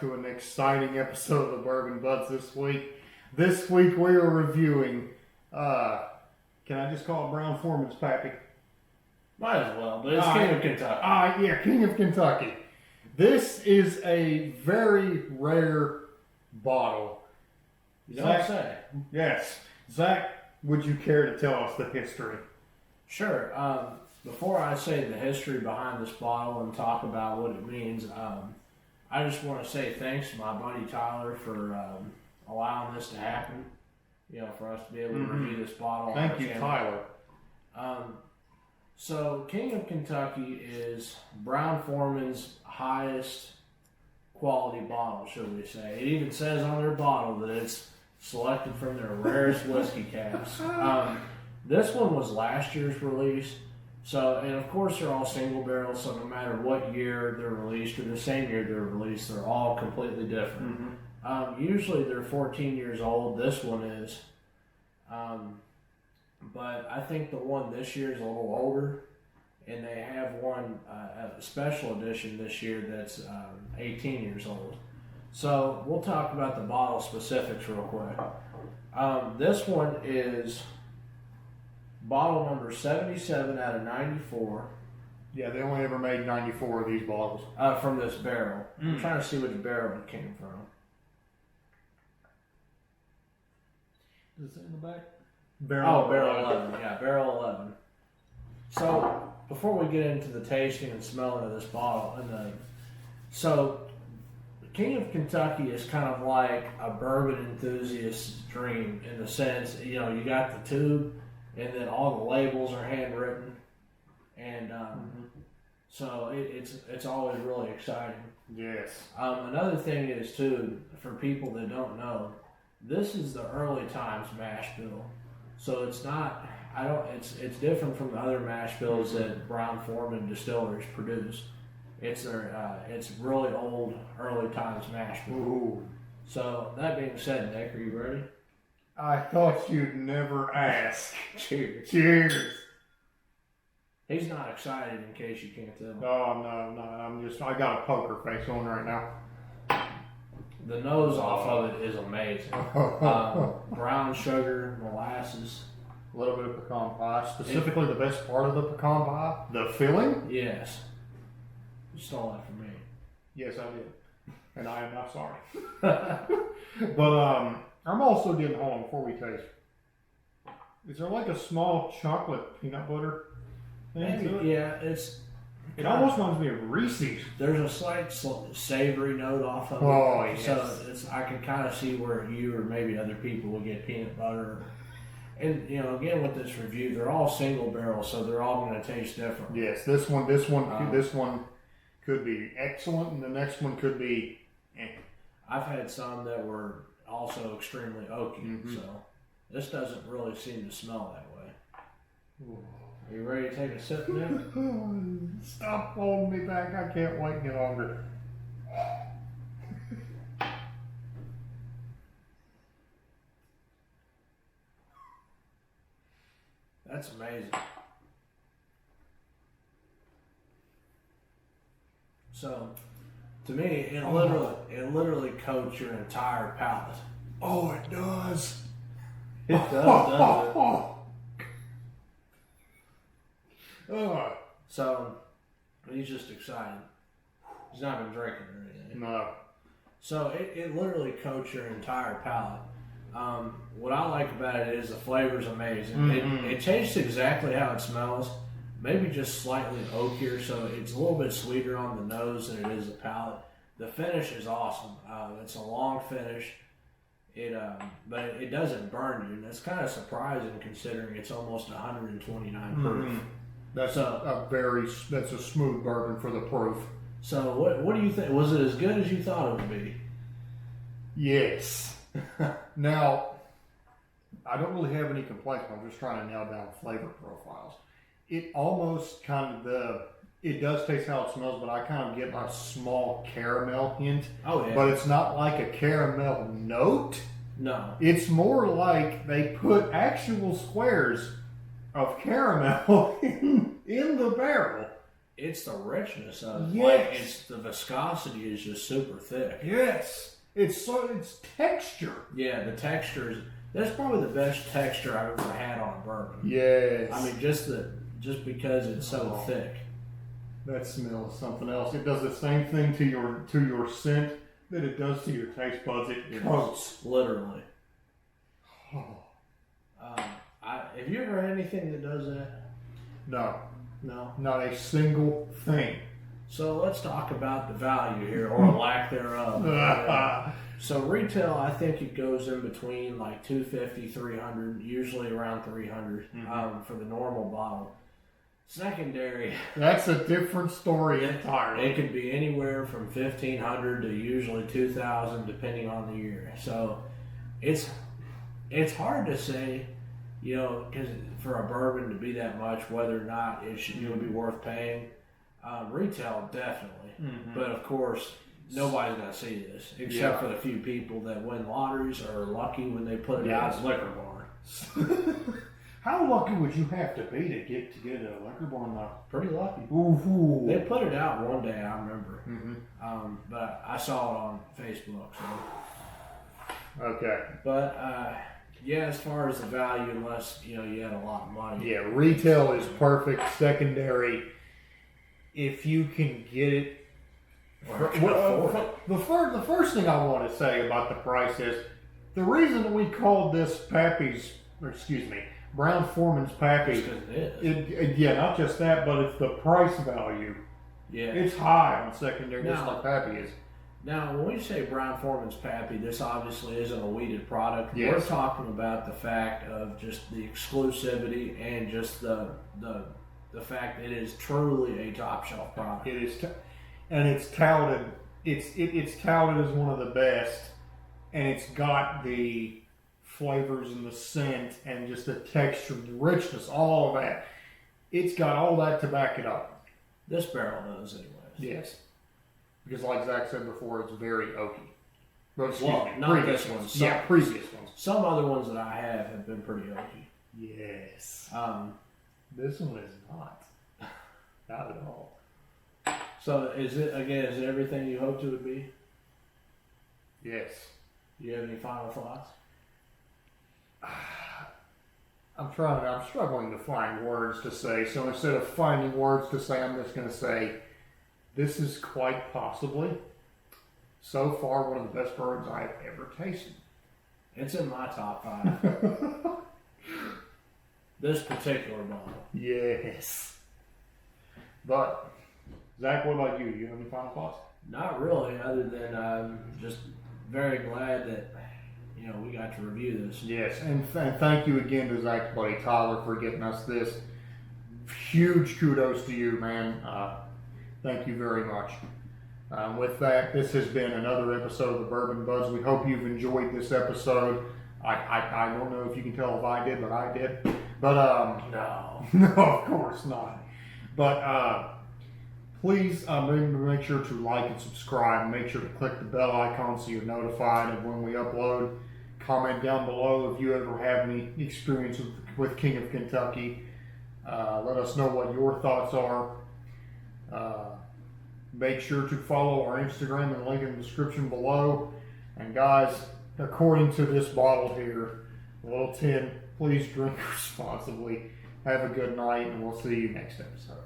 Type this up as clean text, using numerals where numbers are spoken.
to an exciting episode of the Bourbon Buds this week. This week we are reviewing, can I just call it Brown Foreman's Pappy? Might as well, but it's King of Kentucky. Yeah, King of Kentucky. This is a very rare bottle. You don't say. Yes. Zach, would you care to tell us the history? Sure. Before I say the history behind this bottle and talk about what it means, I just want to say thanks to my buddy Tyler for allowing this to happen. You know, for us to be able to review this bottle. Thank you, Tyler. So, King of Kentucky is Brown Foreman's highest quality bottle, should we say. It even says on their bottle that it's selected from their rarest whiskey casks. This one was last year's release. So, and of course they're all single barrels, so no matter what year they're released or the same year they're released, they're all completely different. Usually they're 14 years old. This one is. But I think the one this year is a little older, and they have one, a special edition this year that's 18 years old. So we'll talk about the bottle specifics real quick. This one is bottle number 77 out of 94. Yeah, they only ever made 94 of these bottles. From this barrel. I'm trying to see which barrel it came from. Is it in the back? Barrel 11. Yeah, barrel 11. So, before we get into the tasting and smelling of this bottle, so King of Kentucky is kind of like a bourbon enthusiast's dream in the sense, you know, you got the tube, and then all the labels are handwritten, and so it's always really exciting. Yes. Another thing is too, for people that don't know, this is the early times mash bill, so it's not. It's different from the other mash bills that Brown Foreman distilleries produce. It's really old early times mash bill. Ooh. So that being said, Nick, are you ready? I thought you'd never ask. Cheers. Cheers. He's not excited, in case you can't tell. Oh, no. I got a poker face on right now. The nose off of it is amazing. Brown sugar, molasses. A little bit of pecan pie. Specifically, the best part of the pecan pie, the filling. Yes. You stole that from me. Yes, I did. And I am not sorry. But I'm also getting, hold on, before we taste. Is there like a small chocolate peanut butter thing to it? Yeah, it almost reminds me of Reese's. There's a slight savory note off of it. Oh, yes. So I can kind of see where you or maybe other people will get peanut butter. And, you know, again, with this review, they're all single barrels, so they're all going to taste different. Yes, this one could be excellent, and the next one could be I've had some that were also extremely oaky, so this doesn't really seem to smell that way. Are you ready to take a sip now? Stop holding me back. I can't wait any longer. That's amazing. So, to me, it literally coats your entire palate. Oh, it does. It does, doesn't it? So, he's just excited. He's not been drinking or anything. No. So, it literally coats your entire palate. What I like about it is the flavor's amazing. It tastes exactly how it smells, maybe just slightly oakier, so it's a little bit sweeter on the nose than it is the palate. The finish is awesome. It's a long finish. But it doesn't burn you, and it's kind of surprising considering it's almost 129 proof. That's a smooth bourbon for the proof. So what do you think? Was it as good as you thought it would be? Yes. Now, I don't really have any complaints. I'm just trying to nail down flavor profiles. It almost it does taste how it smells, but I kind of get a small caramel hint. Oh, yeah. But it's not like a caramel note. No. It's more like they put actual squares of caramel in the barrel. it's the richness of it. Yes. Like, it's the viscosity is just super thick. Yes. It's texture. Yeah, the texture is. That's probably the best texture I've ever had on a bourbon. Yes. I mean, just because it's so thick. That smell is something else. It does the same thing to your scent that it does to your taste buds. It coats. Literally. Oh. Have you ever had anything that does that? No. No. Not a single thing. So let's talk about the value here, or lack thereof. So retail, I think it goes in between like $250, $300, usually around $300 for the normal bottle. Secondary, That's a different story entirely. it could be anywhere from $1,500 to usually $2,000, depending on the year. So it's hard to say, because for a bourbon to be that much, whether or not it would be worth paying. Retail, definitely. But of course, nobody's going to see this except for the few people that win lotteries or are lucky when they put it out at liquor barn. How lucky would you have to be to get a liquor barn though? Pretty lucky. Ooh. They put it out one day, I remember. But I saw it on Facebook. So. Okay. But as far as the value, unless you had a lot of money. Yeah, retail is perfect. Secondary, if you can get it. The first thing I want to say about the price is the reason that we called this Brown Foreman's Pappy. Because it is. Not just that, but it's the price value. Yeah. It's high on secondary, just Now- like Pappy is. Now, when we say Brown Foreman's Pappy, this obviously isn't a weeded product. Yes. We're talking about the fact of just the exclusivity and just the fact that it is truly a top shelf product. It is, and it's touted. It's touted as one of the best, and it's got the flavors and the scent and just the texture, the richness, all of that. It's got all that to back it up. This barrel does, anyways. Yes, because like Zach said before, it's very oaky. Well, Not previous this one. ones. Yeah, previous ones. Some other ones that I have been pretty oaky. Yes. This This one is not. Not at all. So is it everything you hoped it would be? Yes. Do you have any final thoughts? I'm struggling to find words to say. So instead of finding words to say, I'm just going to say, this is quite possibly, so far, one of the best bourbons I've ever tasted. It's in my top 5. This particular bottle. Yes. But, Zach, what about you? You have any final thoughts? Not really, other than I'm just very glad that we got to review this. Yes, and thank you again to Zach's buddy Tyler for getting us this. Huge kudos to you, man. Thank you very much. With that, this has been another episode of the Bourbon Buzz. We hope you've enjoyed this episode. I don't know if you can tell if I did, but I did. But No. no, of course not. But please make sure to like and subscribe. Make sure to click the bell icon so you're notified of when we upload. Comment down below if you ever have any experience with King of Kentucky. Let us know what your thoughts are. Make sure to follow our Instagram and link in the description below. And guys, according to this bottle here, a little tin, please drink responsibly. Have a good night, and we'll see you next episode.